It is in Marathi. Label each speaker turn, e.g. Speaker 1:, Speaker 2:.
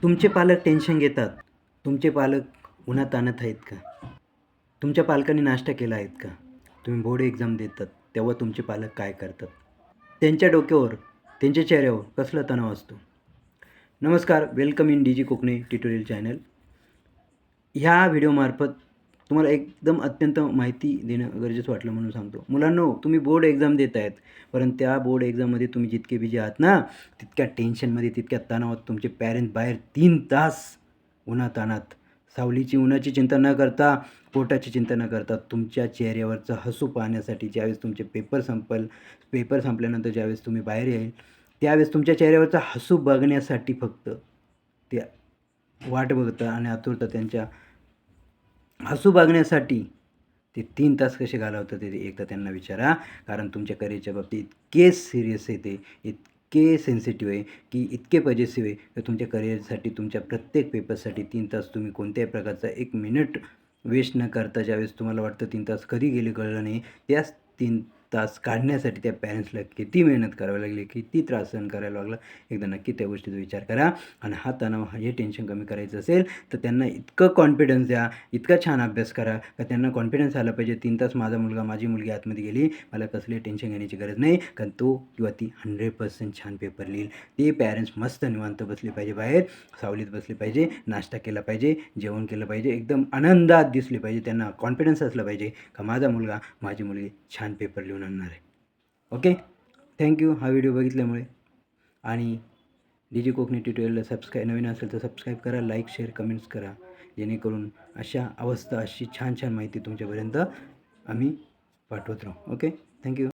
Speaker 1: तुमचे पालक टेन्शन घेतात, तुमचे पालक उन्हात आणत आहेत का? तुमच्या पालकांनी नाश्ता केला आहेत का? तुम्ही बोर्ड एक्झाम देतात तेव्हा तुमचे पालक काय करतात? त्यांच्या डोक्यावर, त्यांच्या चेहऱ्यावर कसला तणाव असतो? नमस्कार, वेलकम इन डी जी कोकणे ट्युटोरियल चॅनल. ह्या व्हिडिओमार्फत तुम्हाला एकदम अत्यंत माहिती देणं गरजेचं वाटलं म्हणून सांगतो. मुलांनो, तुम्ही बोर्ड एक्झाम देत आहेत, परंतु त्या बोर्ड एक्झाममध्ये तुम्ही जितके बिझी आहात ना, तितक्या टेन्शनमध्ये, तितक्या तणावात तुमचे पॅरेंट्स बाहेर 3 तास उन्हातान्हात, सावलीची, उन्हाची चिंता न करता, पोटाची चिंता न करता, तुमच्या चेहऱ्यावरचं हसू पाहण्यासाठी ज्यावेळेस तुमचे पेपर संपल्यानंतर ज्यावेळेस तुम्ही बाहेर येईल, त्यावेळेस तुमच्या चेहऱ्यावरचं हसू बघण्यासाठी फक्त त्या वाट बघता आणि आतुरता त्यांच्या हसू बघण्यासाठी ते 3 तास कसे घालवतात ते एकदा त्यांना विचारा. कारण तुमच्या करिअरच्या बाबतीत इतके सिरियस आहे ते, इतके सेन्सिटिव्ह आहे, की इतके पॉझिटिव्ह आहे, की तुमच्या करिअरसाठी, तुमच्या प्रत्येक पेपरसाठी 3 तास तुम्ही कोणत्याही प्रकारचा 1 मिनिट वेस्ट न करता ज्यावेळेस तुम्हाला वाटतं 3 तास कधी गेले कळलं नाही, त्याच 3 तास काढण्यासाठी त्या पॅरेंट्सला किती मेहनत करावी लागली, किती त्रास सहन करायला लागला, एकदा नक्की त्या गोष्टीचा विचार करा. आणि हा तणाव, हे टेन्शन कमी करायचं असेल तर त्यांना इतकं कॉन्फिडन्स द्या, इतका छान अभ्यास करा का त्यांना कॉन्फिडन्स आला पाहिजे 3 तास माझा मुलगा, माझी मुलगी आतमध्ये गेली, मला कसले टेन्शन घेण्याची गरज नाही, कारण तो किंवा ती 100% छान पेपर लिहिल. ते पॅरेंट्स मस्त निवांत बसले पाहिजे, बाहेर सावलीत बसले पाहिजे, नाश्ता केला पाहिजे, जेवण केलं पाहिजे, एकदम आनंदात दिसले पाहिजे. त्यांना कॉन्फिडन्स असला पाहिजे का माझा मुलगा, माझी मुलगी छान पेपर लिहून आणणार आहे. ओके, थँक्यू हा व्हिडिओ बघितल्यामुळे. आणि डी जी कोकणी ट्युटोरियलला नवीन असेल तर सबस्क्राईब करा, लाईक, शेअर, कमेंट्स करा, जेणेकरून अशा अवस्था, अशी छान छान माहिती तुमच्यापर्यंत आम्ही पाठवत राहू. Okay, thank you.